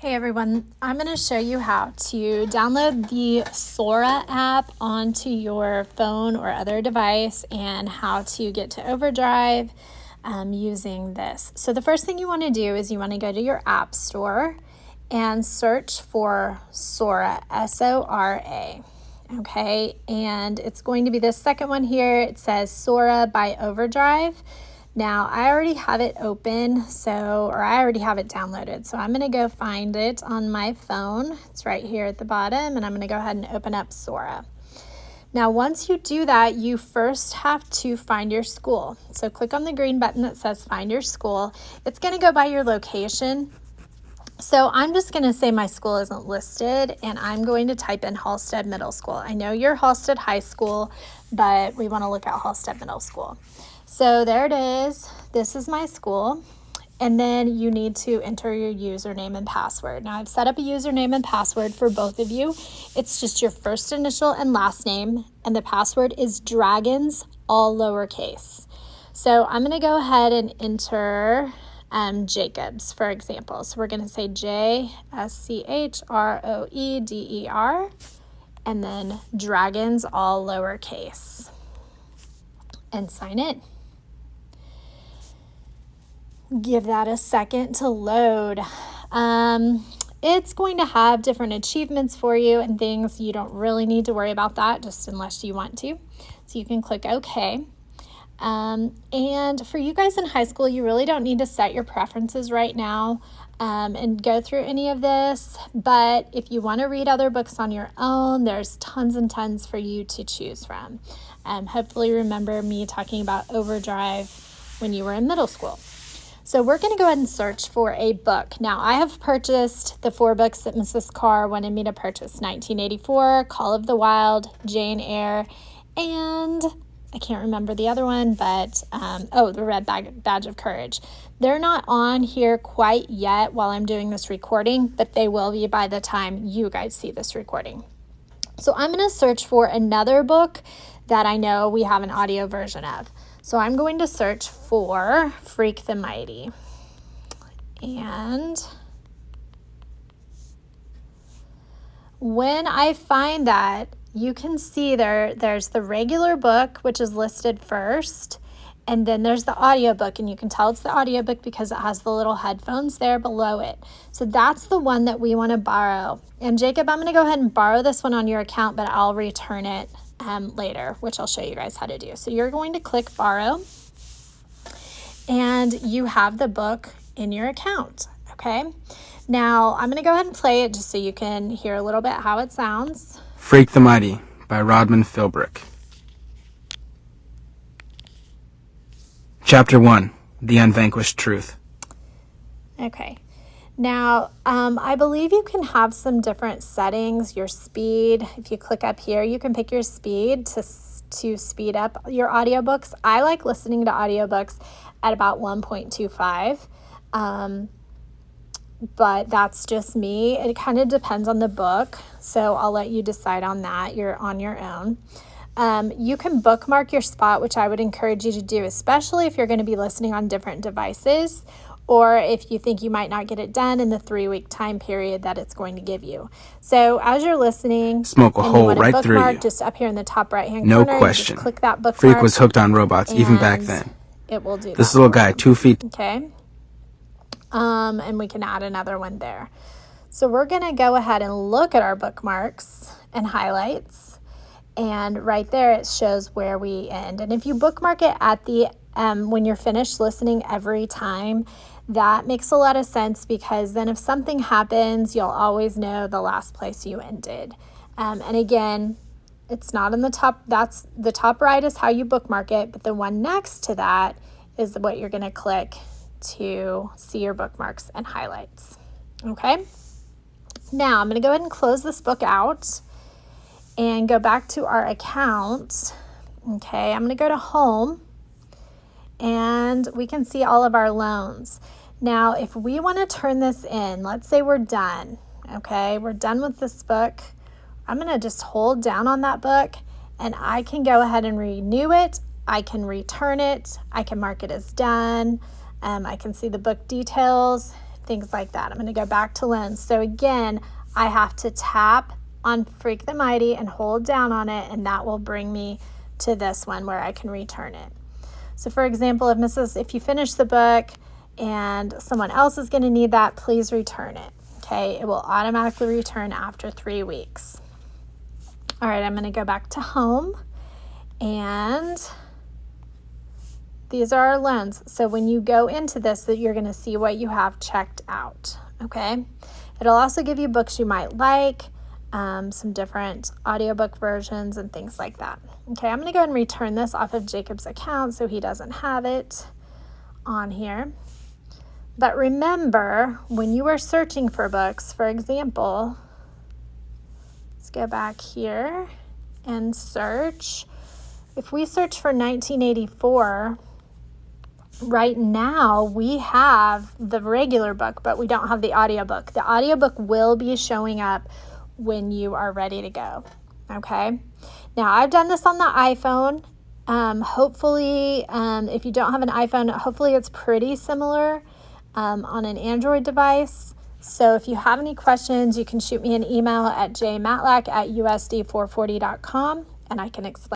Hey everyone, I'm going to show you how to download the Sora app onto your phone or other device and how to get to Overdrive using this. So the first thing you want to do is you want to go to your app store and search for Sora, S-O-R-A. Okay, and it's going to be this second one here. It says Sora by Overdrive. Now, I already have it open, or I already have it downloaded. So I'm going to go find it on my phone. It's right here at the bottom, and I'm going to go ahead and open up Sora. Now, once you do that, you first have to find your school. So click on the green button that says Find Your School. It's going to go by your location. So I'm just going to say my school isn't listed, and I'm going to type in Halstead Middle School. I know you're Halstead High School, but we want to look at Halstead Middle School. So there it is. This is my school. And then you need to enter your username and password. Now I've set up a username and password for both of you. It's just your first initial and last name, and the password is dragons, all lowercase. So I'm going to go ahead and enter Jacobs, for example. So we're going to say J-S-C-H-R-O-E-D-E-R, and then dragons, all lowercase, and sign it. Give that a second to load. It's going to have different achievements for you and things. You don't really need to worry about that, just unless you want to. So you can click OK. And for you guys in high school, you really don't need to set your preferences right now and go through any of this. But if you want to read other books on your own, there's tons and tons for you to choose from. Hopefully remember me talking about Overdrive when you were in middle school. So we're going to go ahead and search for a book. Now, I have purchased the 4 books that Mrs. Carr wanted me to purchase: 1984, Call of the Wild, Jane Eyre, and I can't remember the other one, but the Red Badge of Courage. They're not on here quite yet while I'm doing this recording, but they will be by the time you guys see this recording. So I'm going to search for another book that I know we have an audio version of. So I'm going to search for Freak the Mighty. And when I find that, you can see there's the regular book, which is listed first, and then there's the audiobook, and you can tell it's the audiobook because it has the little headphones there below it. So that's the one that we want to borrow. And Jacob, I'm going to go ahead and borrow this one on your account, but I'll return it later, which I'll show you guys how to do. So you're going to click borrow, and you have the book in your account. Okay. Now I'm going to go ahead and play it just so you can hear a little bit how it sounds. Freak the Mighty by Rodman Philbrick. Chapter 1, The Unvanquished Truth. Okay. Now, I believe you can have some different settings, your speed. If you click up here, you can pick your speed to speed up your audiobooks. I like listening to audiobooks at about 1.25, but that's just me. It kind of depends on the book, so I'll let you decide on that. You're on your own. You can bookmark your spot, which I would encourage you to do, especially if you're going to be listening on different devices, or if you think you might not get it done in the 3-week time period that it's going to give you. So as you're listening, smoke a hole right through you. Just up here in the top right-hand no corner, question. Just click that bookmark. Freak was hooked on robots even back then. It will do this that little guy, 2 feet. Okay. And we can add another one there. So we're going to go ahead and look at our bookmarks and highlights. And right there, it shows where we end. And if you bookmark it at the when you're finished listening every time, that makes a lot of sense, because then if something happens, you'll always know the last place you ended. And again, it's not in the top. That's the top right is how you bookmark it, but the one next to that is what you're going to click to see your bookmarks and highlights. Okay. Now I'm going to go ahead and close this book out and go back to our account. Okay, I'm going to go to home, and we can see all of our loans. Now, if we want to turn this in, let's say we're done. Okay, we're done with this book. I'm going to just hold down on that book, and I can go ahead and renew it. I can return it. I can mark it as done. I can see the book details. things like that. I'm going to go back to loans. So again, I have to tap on Freak the Mighty and hold down on it, and that will bring me to this one where I can return it. So for example, if you finish the book and someone else is going to need that, please return it. Okay, it will automatically return after 3 weeks. All right, I'm going to go back to home, and these are our loans. So when you go into this, you're going to see what you have checked out. Okay, it'll also give you books you might like, some different audiobook versions and things like that. Okay, I'm going to go ahead and return this off of Jacob's account so he doesn't have it on here. But remember, when you are searching for books, for example, let's go back here and search. If we search for 1984, right now we have the regular book, but we don't have the audiobook. The audiobook will be showing up when you are ready to go. Okay. Now I've done this on the iPhone. Hopefully, if you don't have an iPhone, hopefully it's pretty similar on an Android device. So if you have any questions, you can shoot me an email at jmatlack@usd440.com and I can explain.